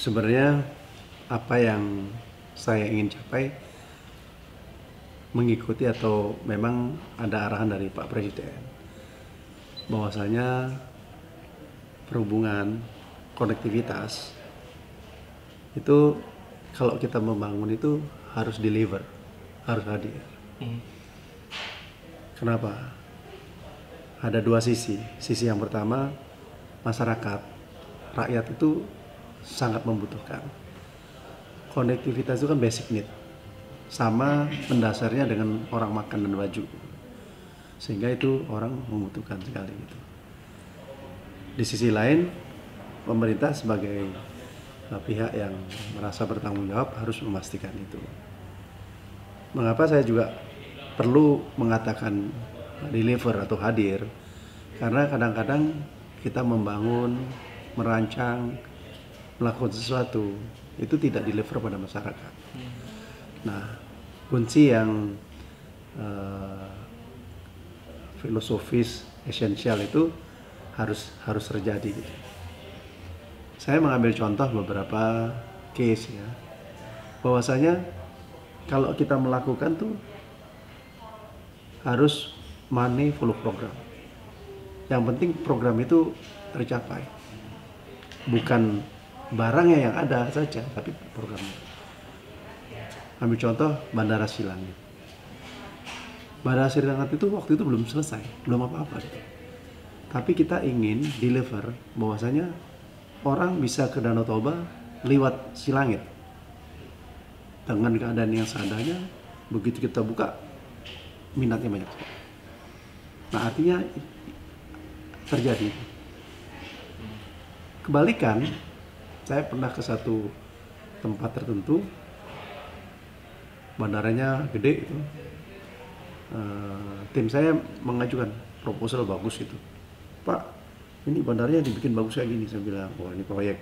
Sebenarnya apa yang saya ingin capai mengikuti atau memang ada arahan dari Pak Presiden bahwasanya perhubungan konektivitas itu kalau kita membangun itu harus deliver, harus hadir. Kenapa? Ada dua sisi. Sisi yang pertama, masyarakat, rakyat itu sangat membutuhkan. Konektivitas itu kan basic need, sama mendasarnya dengan orang makan dan baju, sehingga itu orang membutuhkan sekali gitu. Di sisi lain, pemerintah sebagai pihak yang merasa bertanggung jawab harus memastikan itu. Mengapa saya juga perlu mengatakan deliver atau hadir? Karena kadang-kadang kita membangun, merancang, melakukan sesuatu itu tidak deliver pada masyarakat. Nah, kunci yang filosofis esensial itu harus terjadi gitu. Saya mengambil contoh beberapa case ya, bahwasanya kalau kita melakukan tuh harus money follow program. Yang penting program itu tercapai, bukan barangnya yang ada saja, tapi programnya. Ambil contoh Bandara Silangit. Bandara Silangit itu waktu itu belum selesai, belum apa-apa gitu. Tapi kita ingin deliver bahwasanya orang bisa ke Danau Toba lewat Silangit dengan keadaan yang seadanya. Begitu kita buka, minatnya banyak. Nah, artinya terjadi. Kebalikan, saya pernah ke satu tempat tertentu, bandaranya gede itu. Tim saya mengajukan proposal bagus itu. Pak, ini bandarnya dibikin bagus kayak gini. Saya bilang, wah ini proyek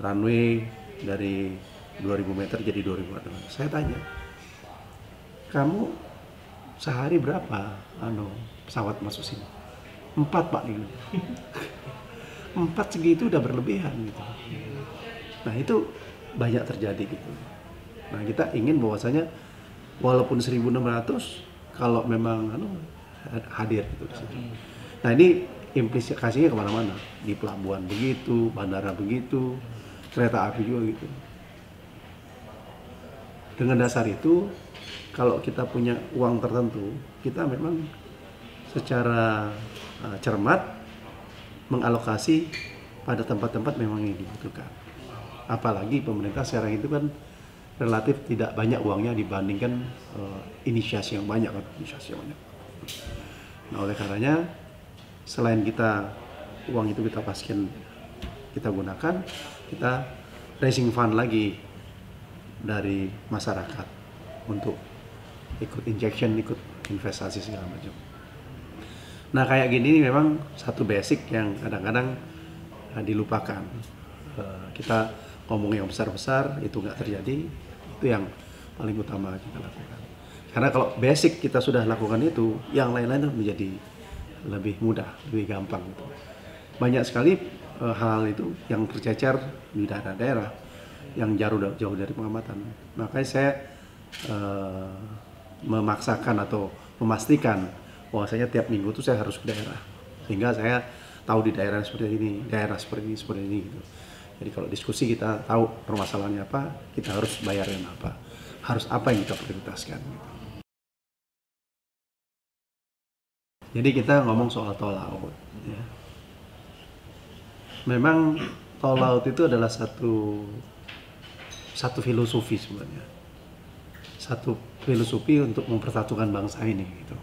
runway dari 2000 meter jadi 2000 meter. Saya tanya, kamu sehari berapa pesawat masuk sini? 4 Pak gitu. 4 segitu udah berlebihan gitu. Nah itu banyak terjadi gitu. Nah kita ingin bahwasanya walaupun 1.600 kalau memang hadir gitu di situ. Nah ini implikasinya kemana-mana, di pelabuhan begitu, bandara begitu, kereta api juga gitu. Dengan dasar itu, kalau kita punya uang tertentu, kita memang secara cermat mengalokasi pada tempat-tempat memang yang dibutuhkan. Apalagi pemerintah sekarang itu kan relatif tidak banyak uangnya dibandingkan inisiasi yang banyak. Nah oleh karenanya, selain kita uang itu kita pastikan kita gunakan, kita raising fund lagi dari masyarakat untuk ikut injection, ikut investasi segala macam. Nah kayak gini memang satu basic yang kadang-kadang dilupakan. Kita ngomong yang besar-besar itu nggak terjadi, itu yang paling utama kita lakukan. Karena kalau basic kita sudah lakukan itu, yang lain-lain menjadi lebih mudah, lebih gampang. Gitu. Banyak sekali hal itu yang tercecer di daerah-daerah yang jauh dari pengamatan. Makanya saya memaksakan atau memastikan bahwasanya tiap minggu itu saya harus ke daerah, sehingga saya tahu di daerah seperti ini, daerah seperti ini gitu. Jadi kalau diskusi kita tahu permasalahannya apa, kita harus bayarnya apa, harus apa yang kita prioritaskan. Gitu. Jadi kita ngomong soal tol laut. Ya. Memang tol laut itu adalah satu filosofi sebenarnya, satu filosofi untuk mempersatukan bangsa ini. Gitu.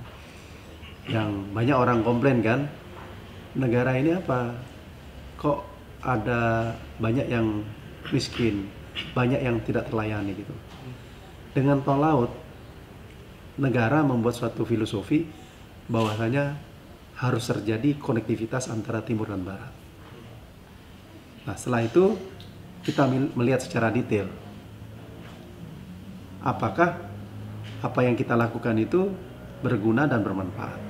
Yang banyak orang komplain kan, negara ini apa? Kok ada banyak yang miskin, banyak yang tidak terlayani gitu. Dengan tol laut, negara membuat suatu filosofi bahwasanya harus terjadi konektivitas antara timur dan barat. Nah setelah itu kita melihat secara detail, apakah apa yang kita lakukan itu berguna dan bermanfaat.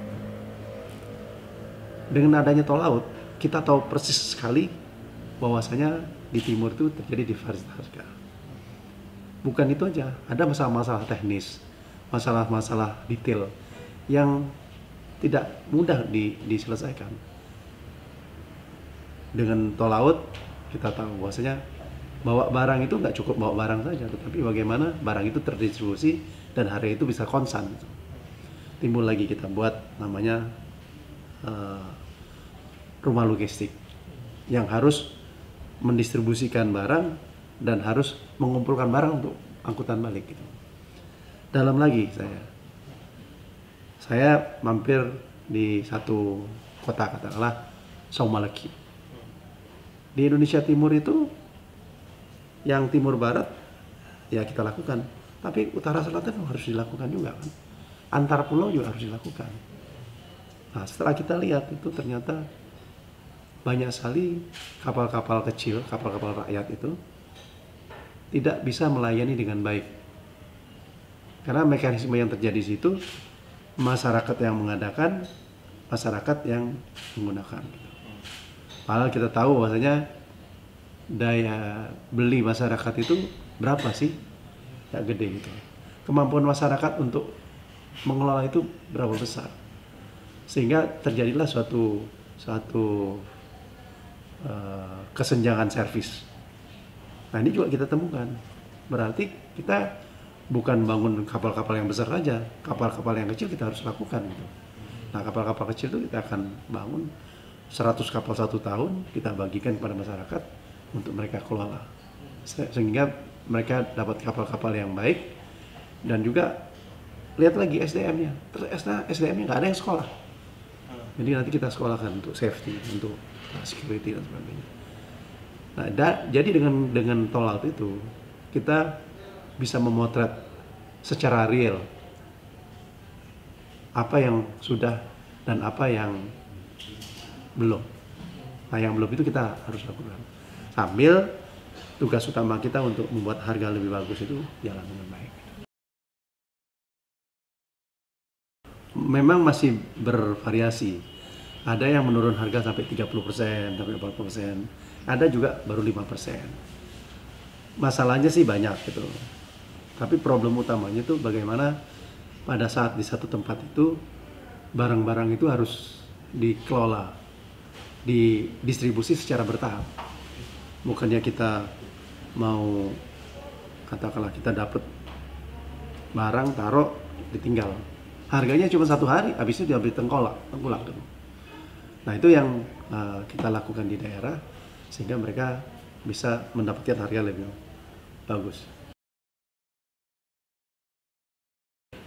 Dengan adanya tol laut, kita tahu persis sekali bahwasanya di timur itu terjadi divergensi harga. Bukan itu aja, ada masalah-masalah teknis, masalah-masalah detail yang tidak mudah diselesaikan. Dengan tol laut kita tahu bahwasanya bawa barang itu nggak cukup bawa barang saja, tetapi bagaimana barang itu terdistribusi dan harga itu bisa konstan. Timbul lagi kita buat namanya rumah logistik yang harus mendistribusikan barang dan harus mengumpulkan barang untuk angkutan balik gitu. Dalam lagi saya mampir di satu kota, katakanlah Saumalaki. Di Indonesia Timur itu yang timur barat ya kita lakukan, tapi utara selatan harus dilakukan juga kan. Antar pulau juga harus dilakukan. Nah, setelah kita lihat itu ternyata banyak sekali kapal-kapal kecil, kapal-kapal rakyat itu tidak bisa melayani dengan baik. Karena mekanisme yang terjadi di situ, masyarakat yang mengadakan, masyarakat yang menggunakan. Padahal kita tahu bahwasanya daya beli masyarakat itu berapa sih? Ya gede gitu. Kemampuan masyarakat untuk mengelola itu berapa besar? Sehingga terjadilah suatu kesenjangan servis. Nah ini juga kita temukan. Berarti kita bukan bangun kapal-kapal yang besar saja, kapal-kapal yang kecil kita harus lakukan gitu. Nah kapal-kapal kecil itu kita akan bangun 100 kapal 1 tahun, kita bagikan kepada masyarakat untuk mereka kelola, sehingga mereka dapat kapal-kapal yang baik. Dan juga lihat lagi SDM-nya, terus SDM-nya nggak ada yang sekolah, jadi nanti kita sekolahkan untuk safety, untuk security dan sebagainya. Nah jadi dengan tol laut itu kita bisa memotret secara real apa yang sudah dan apa yang belum. Nah yang belum itu kita harus lakukan, sambil tugas utama kita untuk membuat harga lebih bagus itu jalan dengan baik. Memang masih bervariasi, ada yang menurun harga sampai 30%, sampai 40%, ada juga baru 5%. Masalahnya sih banyak gitu, tapi problem utamanya itu bagaimana pada saat di satu tempat itu barang-barang itu harus dikelola, didistribusi secara bertahap. Bukannya kita mau, katakanlah kita dapat barang taruh ditinggal, harganya cuma 1 hari, habis itu diambil tengkulak. Nah itu yang kita lakukan di daerah sehingga mereka bisa mendapatkan harga lebih bagus.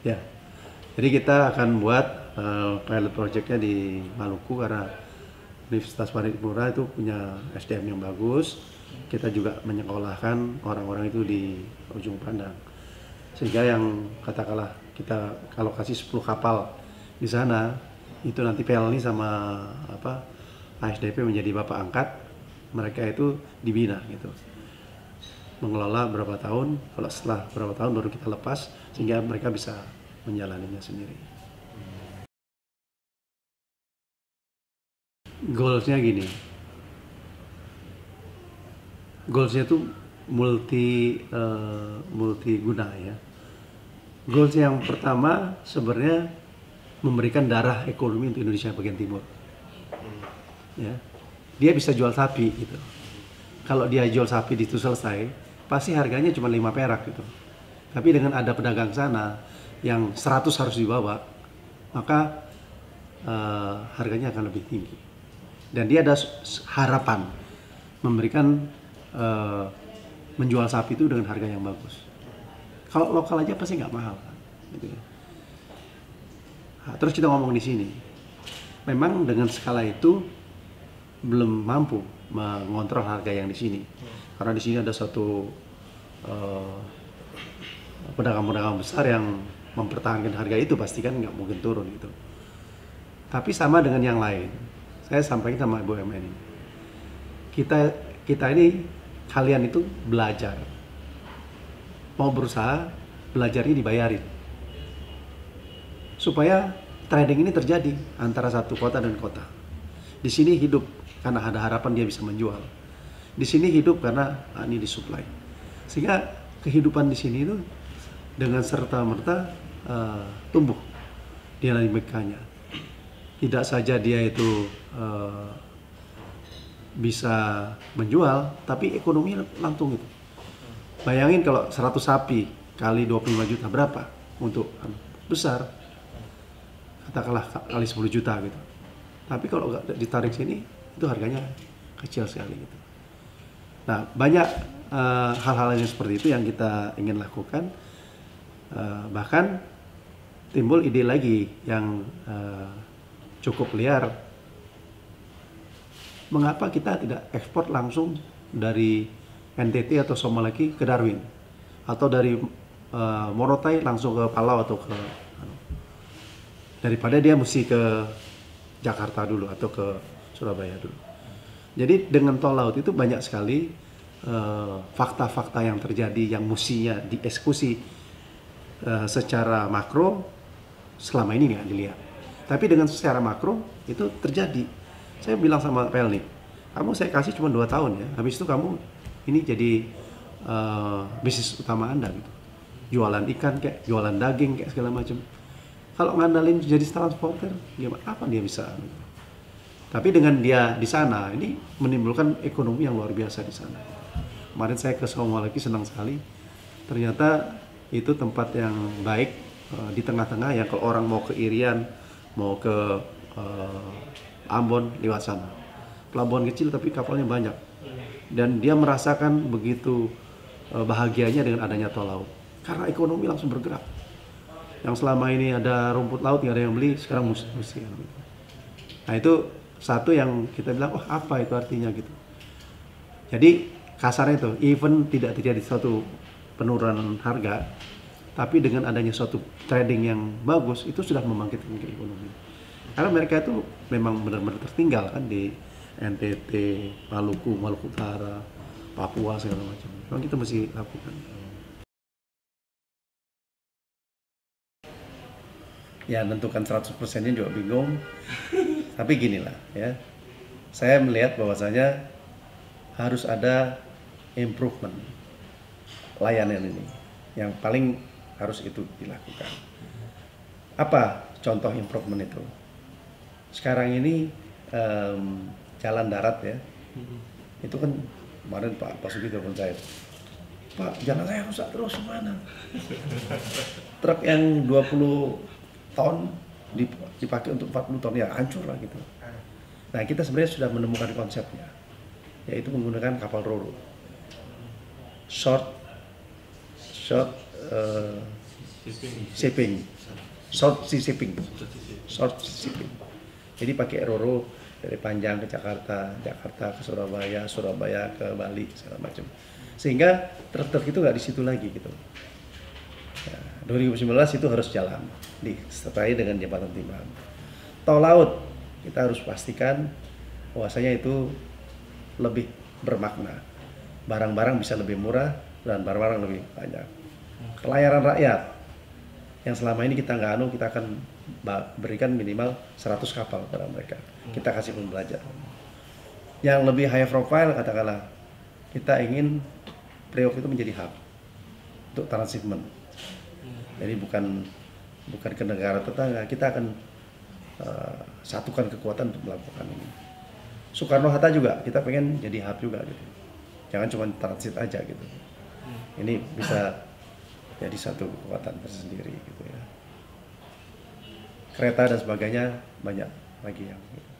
Ya, jadi kita akan buat pilot projectnya di Maluku karena Universitas Paripurna itu punya SDM yang bagus. Kita juga menyekolahkan orang-orang itu di ujung pandang. Sehingga yang katakanlah kita kalau kasih 10 kapal di sana, itu nanti PLNI sama ASDP menjadi bapak angkat, mereka itu dibina gitu. Mengelola berapa tahun, kalau setelah berapa tahun baru kita lepas sehingga mereka bisa menjalaninya sendiri. Goalsnya gini, goalsnya tuh multi guna ya. Goals yang pertama sebenarnya memberikan darah ekonomi untuk Indonesia bagian timur. Ya, dia bisa jual sapi gitu. Kalau dia jual sapi itu selesai, pasti harganya cuma 5 perak gitu. Tapi dengan ada pedagang sana yang 100 harus dibawa, maka harganya akan lebih tinggi. Dan dia ada harapan memberikan menjual sapi itu dengan harga yang bagus. Kalau lokal aja pasti nggak mahal kan, gitu ya. Nah, terus kita ngomong di sini, memang dengan skala itu belum mampu mengontrol harga yang di sini, karena di sini ada satu pedagang-pedagang besar yang mempertahankan harga itu, pasti kan nggak mungkin turun gitu. Tapi sama dengan yang lain, saya sampaikan sama BUMN ini, kita ini kalian itu belajar, mau berusaha, belajarnya dibayarin, supaya trading ini terjadi antara satu kota dan kota. Di sini hidup karena ada harapan dia bisa menjual. Di sini hidup karena ini disuplai. Sehingga kehidupan di sini itu dengan serta-merta tumbuh dinamikanya. Tidak saja dia itu bisa menjual, tapi ekonomi langsung itu. Bayangin kalau 100 sapi kali 25 juta berapa untuk besar, katakanlah kali 10 juta gitu. Tapi kalau nggak ditarik sini itu harganya kecil sekali gitu. Nah, banyak hal-hal yang seperti itu yang kita ingin lakukan. Bahkan timbul ide lagi yang cukup liar. Mengapa kita tidak ekspor langsung dari NTT atau Somalaki ke Darwin, atau dari Morotai langsung ke Palau, atau ke daripada dia mesti ke Jakarta dulu atau ke Surabaya dulu. Jadi dengan tol laut itu banyak sekali fakta-fakta yang terjadi yang mestinya dieksekusi secara makro selama ini nggak dilihat. Tapi dengan secara makro itu terjadi. Saya bilang sama PL nih, kamu saya kasih cuma 2 tahun ya, habis itu kamu ini jadi bisnis utama Anda gitu. Jualan ikan kayak, jualan daging kayak segala macam. Kalau ngandalin jadi transporter, gimana? Apa dia bisa? Tapi dengan dia di sana, ini menimbulkan ekonomi yang luar biasa di sana. Kemarin saya ke Somalaki senang sekali. Ternyata itu tempat yang baik di tengah-tengah yang kalau orang mau ke Irian, mau ke Ambon lewat sana. Pelabuhan kecil tapi kapalnya banyak. Dan dia merasakan begitu bahagianya dengan adanya tol laut. Karena ekonomi langsung bergerak. Yang selama ini ada rumput laut nggak ada yang beli, sekarang mesti. Nah itu satu yang kita bilang, oh apa itu artinya gitu. Jadi kasarnya itu, even tidak terjadi suatu penurunan harga, tapi dengan adanya suatu trading yang bagus, itu sudah membangkitkan ekonomi. Karena mereka itu memang benar-benar tertinggal kan di NTT, Maluku, Maluku Utara, Papua segala macam. Memang kita mesti lakukan. Ya tentukan 100%-nya juga bingung. Tapi ginilah ya. Saya melihat bahwasanya harus ada improvement layanan ini. Yang paling harus itu dilakukan. Apa contoh improvement itu? Sekarang ini jalan darat ya. Itu kan kemarin Pak Basuki telepon saya. Pak, jalan saya rusak terus gimana? Truk yang 20 ton dipakai untuk 40 ton ya hancur lah gitu. Nah kita sebenarnya sudah menemukan konsepnya, yaitu menggunakan kapal ro-ro, short shipping. Jadi pakai ro-ro dari Panjang ke Jakarta, Jakarta ke Surabaya, Surabaya ke Bali segala macam. Sehingga truk-truk itu nggak di situ lagi gitu. Ya, 2019 itu harus jalan disertai dengan jembatan timbang. Tol laut kita harus pastikan bahwasanya itu lebih bermakna. Barang-barang bisa lebih murah dan barang-barang lebih banyak. Pelayaran rakyat yang selama ini kita nggak kita akan berikan minimal 100 kapal kepada mereka. Kita kasih pembelajaran. Yang lebih high profile katakanlah kita ingin Priok itu menjadi hub untuk transshipment. Jadi bukan ke negara tetangga, kita akan satukan kekuatan untuk melakukan ini. Soekarno-Hatta juga kita pengen jadi hub juga gitu. Jangan cuma transit aja gitu. Ini bisa jadi satu kekuatan tersendiri gitu ya. Kereta dan sebagainya banyak lagi yang gitu.